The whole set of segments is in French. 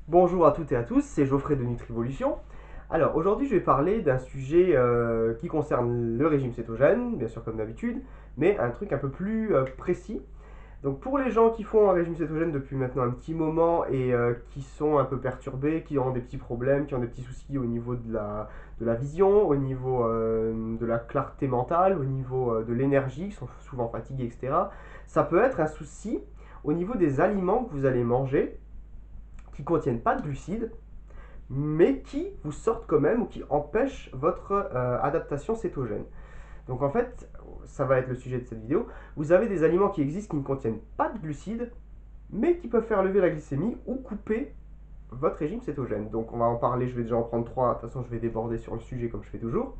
Bonjour à toutes et à tous, c'est Geoffrey de Nutrivolution. Alors aujourd'hui je vais parler d'un sujet qui concerne le régime cétogène, bien sûr comme d'habitude, mais un truc un peu plus précis. Donc pour les gens qui font un régime cétogène depuis maintenant un petit moment et qui sont un peu perturbés, qui ont des petits problèmes, qui ont des petits soucis au niveau de la vision, au niveau de la clarté mentale, au niveau de l'énergie, qui sont souvent fatigués, etc. Ça peut être un souci au niveau des aliments que vous allez manger qui ne contiennent pas de glucides mais qui vous sortent quand même ou qui empêchent votre adaptation cétogène. Donc en fait, ça va être le sujet de cette vidéo, vous avez des aliments qui existent qui ne contiennent pas de glucides, mais qui peuvent faire lever la glycémie ou couper votre régime cétogène. Donc on va en parler, je vais déjà en prendre trois, de toute façon je vais déborder sur le sujet comme je fais toujours.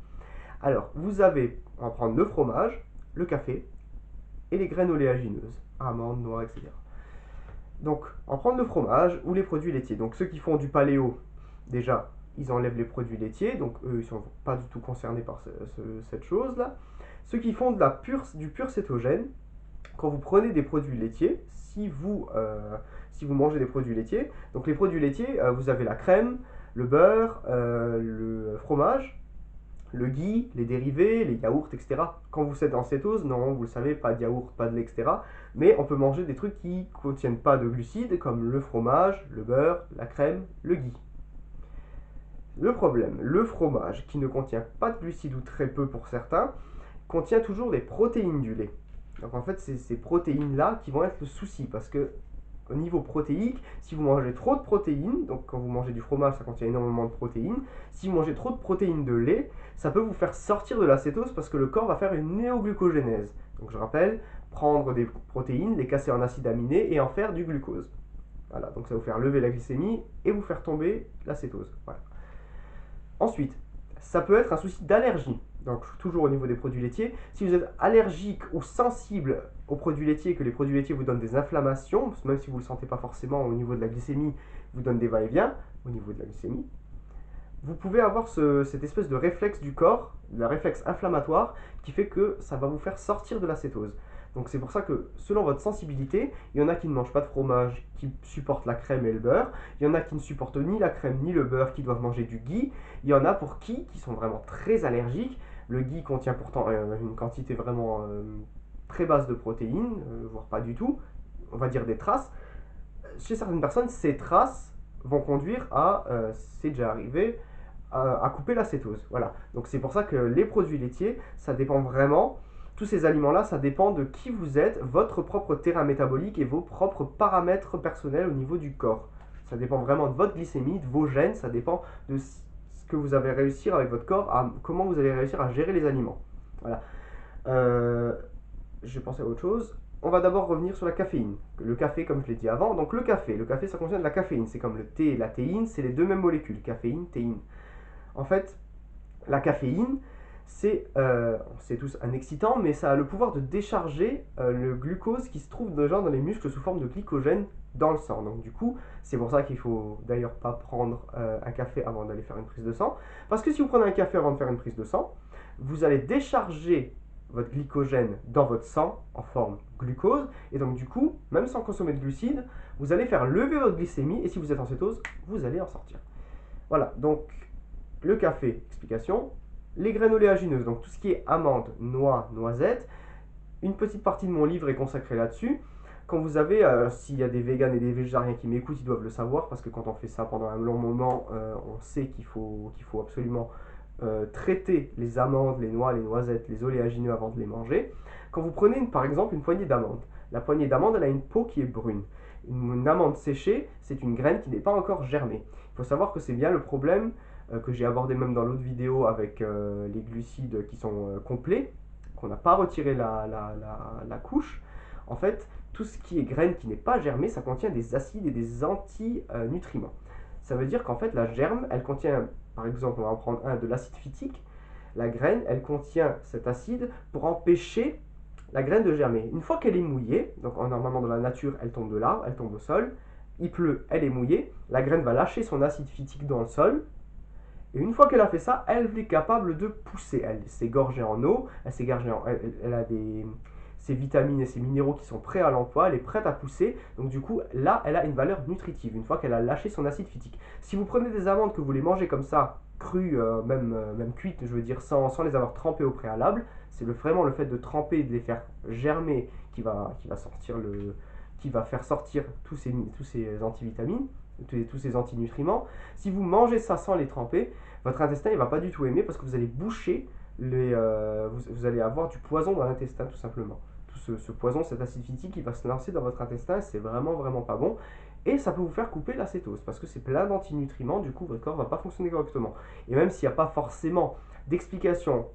Alors, vous avez, on va prendre le fromage, le café et les graines oléagineuses, amandes, noix, etc. Donc, en prendre le fromage ou les produits laitiers. Donc, ceux qui font du paléo, déjà, ils enlèvent les produits laitiers, donc eux, ils ne sont pas du tout concernés par cette chose-là. Ceux qui font du pur cétogène, quand vous prenez des produits laitiers, si vous mangez des produits laitiers, donc les produits laitiers, vous avez la crème, le beurre, le fromage, le ghee, les dérivés, les yaourts, etc. Quand vous êtes en cétose, non, vous le savez, pas de yaourt, pas de lait, etc. Mais on peut manger des trucs qui ne contiennent pas de glucides, comme le fromage, le beurre, la crème, le ghee. Le problème, le fromage, qui ne contient pas de glucides ou très peu pour certains, contient toujours des protéines du lait. Donc en fait, c'est ces protéines-là qui vont être le souci, parce que au niveau protéique, si vous mangez trop de protéines, donc quand vous mangez du fromage, ça contient énormément de protéines, si vous mangez trop de protéines de lait, ça peut vous faire sortir de la cétose parce que le corps va faire une néoglucogénèse. Donc je rappelle, prendre des protéines, les casser en acides aminés et en faire du glucose. Voilà, donc ça va vous faire lever la glycémie et vous faire tomber la cétose. Voilà. Ensuite, ça peut être un souci d'allergie. Donc toujours au niveau des produits laitiers, si vous êtes allergique ou sensible aux produits laitiers, que les produits laitiers vous donnent des inflammations, même si vous ne le sentez pas forcément au niveau de la glycémie, vous donnent des va-et-vient au niveau de la glycémie, vous pouvez avoir cette espèce de réflexe du corps, le réflexe inflammatoire, qui fait que ça va vous faire sortir de la cétose. Donc c'est pour ça que selon votre sensibilité, il y en a qui ne mangent pas de fromage, qui supportent la crème et le beurre. Il y en a qui ne supportent ni la crème ni le beurre, qui doivent manger du ghee. Il y en a pour qui sont vraiment très allergiques. Le ghee contient pourtant une quantité vraiment très basse de protéines, voire pas du tout. On va dire des traces. Chez certaines personnes, ces traces vont conduire à, c'est déjà arrivé, à couper la cétose. Voilà. Donc c'est pour ça que les produits laitiers, ça dépend vraiment. Tous ces aliments-là, ça dépend de qui vous êtes, votre propre terrain métabolique et vos propres paramètres personnels au niveau du corps. Ça dépend vraiment de votre glycémie, de vos gènes, ça dépend de ce que vous allez réussir avec votre corps, comment vous allez réussir à gérer les aliments. Voilà. Euh, je pensais à autre chose. On va d'abord revenir sur la caféine. Le café, comme je l'ai dit avant. Donc le café ça contient de la caféine. C'est comme le thé et la théine, c'est les deux mêmes molécules, caféine, théine. En fait, la caféine, on sait tous, un excitant, mais ça a le pouvoir de décharger le glucose qui se trouve déjà dans les muscles sous forme de glycogène dans le sang. Donc du coup, c'est pour ça qu'il faut d'ailleurs pas prendre un café avant d'aller faire une prise de sang. Parce que si vous prenez un café avant de faire une prise de sang, vous allez décharger votre glycogène dans votre sang en forme glucose, et donc du coup, même sans consommer de glucides, vous allez faire lever votre glycémie, et si vous êtes en cétose, vous allez en sortir. Voilà, donc le café, explication. Les graines oléagineuses, donc tout ce qui est amandes, noix, noisettes. Une petite partie de mon livre est consacrée là-dessus. Quand vous avez, s'il y a des véganes et des végétariens qui m'écoutent, ils doivent le savoir, parce que quand on fait ça pendant un long moment, on sait qu'il faut absolument traiter les amandes, les noix, les noisettes, les oléagineux avant de les manger. Quand vous prenez par exemple une poignée d'amandes, la poignée d'amandes elle a une peau qui est brune. Une amande séchée, c'est une graine qui n'est pas encore germée. Il faut savoir que c'est bien le problème que j'ai abordé même dans l'autre vidéo avec les glucides qui sont complets, qu'on n'a pas retiré la couche. En fait, tout ce qui est graine qui n'est pas germée, ça contient des acides et des antinutriments. Ça veut dire qu'en fait, la germe, elle contient, par exemple, on va en prendre un, de l'acide phytique. La graine, elle contient cet acide pour empêcher la graine de germer. Une fois qu'elle est mouillée, donc normalement dans la nature, elle tombe de l'arbre, elle tombe au sol, il pleut, elle est mouillée, la graine va lâcher son acide phytique dans le sol, et une fois qu'elle a fait ça, elle est capable de pousser. Elle s'est gorgée en eau, elle a ses vitamines et ses minéraux qui sont prêts à l'emploi, elle est prête à pousser. Donc du coup, là, elle a une valeur nutritive, une fois qu'elle a lâché son acide phytique. Si vous prenez des amandes que vous les mangez comme ça, crues, même cuites, je veux dire, sans les avoir trempées au préalable, c'est vraiment le fait de tremper, de les faire germer qui va faire sortir tous ces antivitamines, tous ces antinutriments. Si vous mangez ça sans les tremper, votre intestin il va pas du tout aimer parce que vous allez boucher vous allez avoir du poison dans l'intestin tout simplement. Tout ce poison, cet acide phytique qui va se lancer dans votre intestin, c'est vraiment vraiment pas bon. Et ça peut vous faire couper la cétose parce que c'est plein d'antinutriments, du coup votre corps va pas fonctionner correctement. Et même s'il n'y a pas forcément d'explication,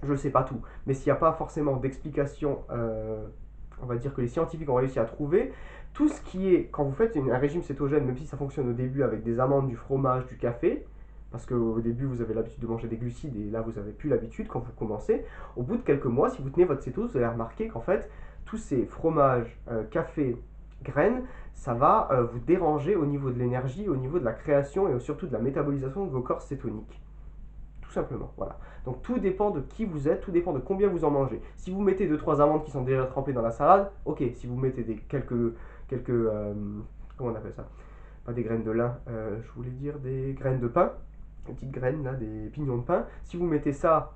je sais pas tout, mais s'il n'y a pas forcément d'explication, on va dire que les scientifiques ont réussi à trouver, tout ce qui est, quand vous faites un régime cétogène, même si ça fonctionne au début avec des amandes, du fromage, du café, parce qu'au début vous avez l'habitude de manger des glucides et là vous n'avez plus l'habitude quand vous commencez, au bout de quelques mois, si vous tenez votre cétose, vous allez remarquer qu'en fait, tous ces fromages, café, graines, ça va vous déranger au niveau de l'énergie, au niveau de la création et surtout de la métabolisation de vos corps cétoniques. Tout simplement, voilà. Donc tout dépend de qui vous êtes, tout dépend de combien vous en mangez. Si vous mettez 2-3 amandes qui sont déjà trempées dans la salade, ok. Si vous mettez comment on appelle ça? Pas des graines de lin, je voulais dire des graines de pain, des petites graines là, des pignons de pain. Si vous mettez ça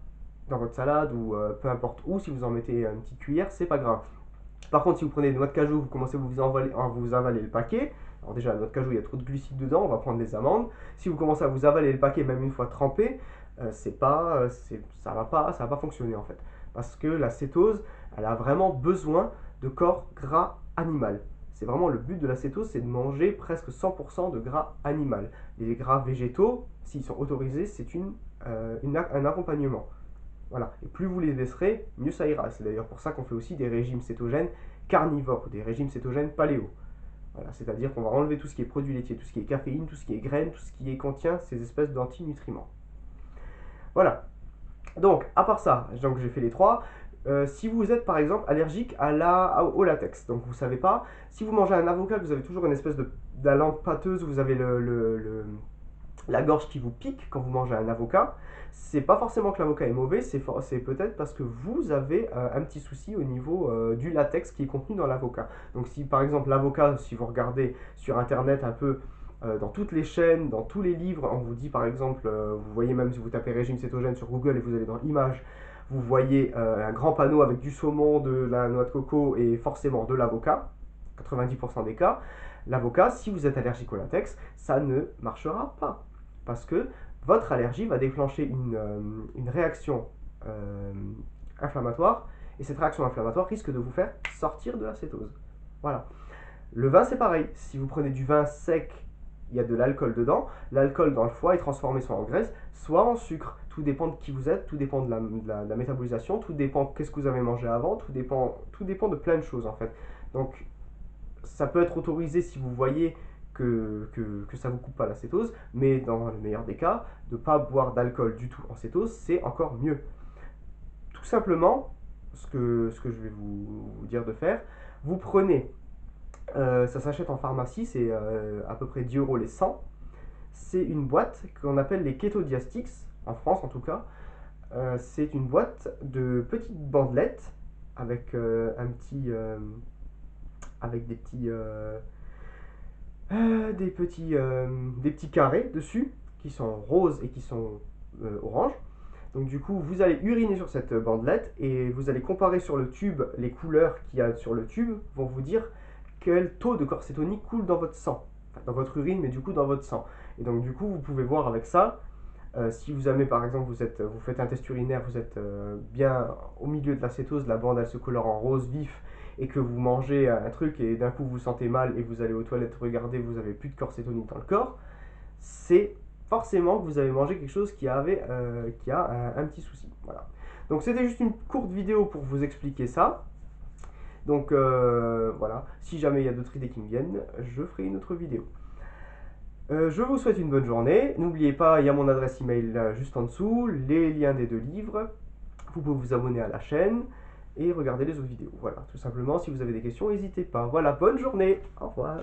dans votre salade ou peu importe où, si vous en mettez une petite cuillère, c'est pas grave. Par contre, si vous prenez des noix de cajou, vous commencez à vous avaler le paquet. Alors déjà, la noix de cajou, il y a trop de glucides dedans, on va prendre les amandes. Si vous commencez à vous avaler le paquet, même une fois trempé, ça va pas fonctionner en fait. Parce que la cétose, elle a vraiment besoin de corps gras animal. C'est vraiment le but de la cétose, c'est de manger presque 100% de gras animal. Les gras végétaux, s'ils sont autorisés, c'est un accompagnement. Voilà. Et plus vous les laisserez, mieux ça ira. C'est d'ailleurs pour ça qu'on fait aussi des régimes cétogènes carnivores, des régimes cétogènes paléo. Voilà. C'est-à-dire qu'on va enlever tout ce qui est produits laitiers, tout ce qui est caféine, tout ce qui est graines, tout ce qui contient ces espèces d'antinutriments. Voilà. Donc, à part ça, donc j'ai fait les trois. Si vous êtes par exemple allergique au latex, donc vous ne savez pas, si vous mangez un avocat, vous avez toujours une espèce de la langue pâteuse, vous avez la gorge qui vous pique quand vous mangez un avocat, c'est pas forcément que l'avocat est mauvais, c'est peut-être parce que vous avez un petit souci au niveau du latex qui est contenu dans l'avocat. Donc si par exemple l'avocat, si vous regardez sur internet un peu dans toutes les chaînes, dans tous les livres, on vous dit par exemple, vous voyez même si vous tapez régime cétogène sur Google et vous allez dans images, vous voyez un grand panneau avec du saumon, de la noix de coco et forcément de l'avocat, 90% des cas. L'avocat, si vous êtes allergique au latex, ça ne marchera pas. Parce que votre allergie va déclencher une réaction inflammatoire, et cette réaction inflammatoire risque de vous faire sortir de la cétose. Voilà. Le vin, c'est pareil. Si vous prenez du vin sec, il y a de l'alcool dedans. L'alcool dans le foie est transformé soit en graisse, soit en sucre. Tout dépend de qui vous êtes, tout dépend de la métabolisation, tout dépend qu'est-ce que vous avez mangé avant, tout dépend de plein de choses en fait. Donc, ça peut être autorisé si vous voyez que ça ne vous coupe pas la cétose, mais dans le meilleur des cas, de ne pas boire d'alcool du tout en cétose, c'est encore mieux. Tout simplement, ce que je vais vous dire de faire, vous prenez, ça s'achète en pharmacie, c'est à peu près 10 € les 100. C'est une boîte qu'on appelle les Ketodiastics, en France en tout cas. C'est une boîte de petites bandelettes avec avec des petits carrés dessus qui sont roses et qui sont oranges. Donc du coup, vous allez uriner sur cette bandelette et vous allez comparer sur le tube, les couleurs qu'il y a sur le tube vont vous dire quel taux de corps cétonique coule dans votre sang. Enfin, dans votre urine, mais du coup dans votre sang. Et donc du coup, vous pouvez voir avec ça, si vous avez par exemple, vous faites un test urinaire, vous êtes bien au milieu de la cétose, la bande elle se colore en rose vif, et que vous mangez un truc et d'un coup vous vous sentez mal et vous allez aux toilettes regarder, vous avez plus de corps cétonique dans le corps, c'est forcément que vous avez mangé quelque chose qui a un petit souci. Voilà. Donc c'était juste une courte vidéo pour vous expliquer ça. Donc voilà, si jamais il y a d'autres idées qui me viennent, je ferai une autre vidéo. Je vous souhaite une bonne journée. N'oubliez pas, il y a mon adresse email juste en dessous, les liens des 2 livres. Vous pouvez vous abonner à la chaîne et regarder les autres vidéos. Voilà, tout simplement, si vous avez des questions, n'hésitez pas. Voilà, bonne journée. Au revoir.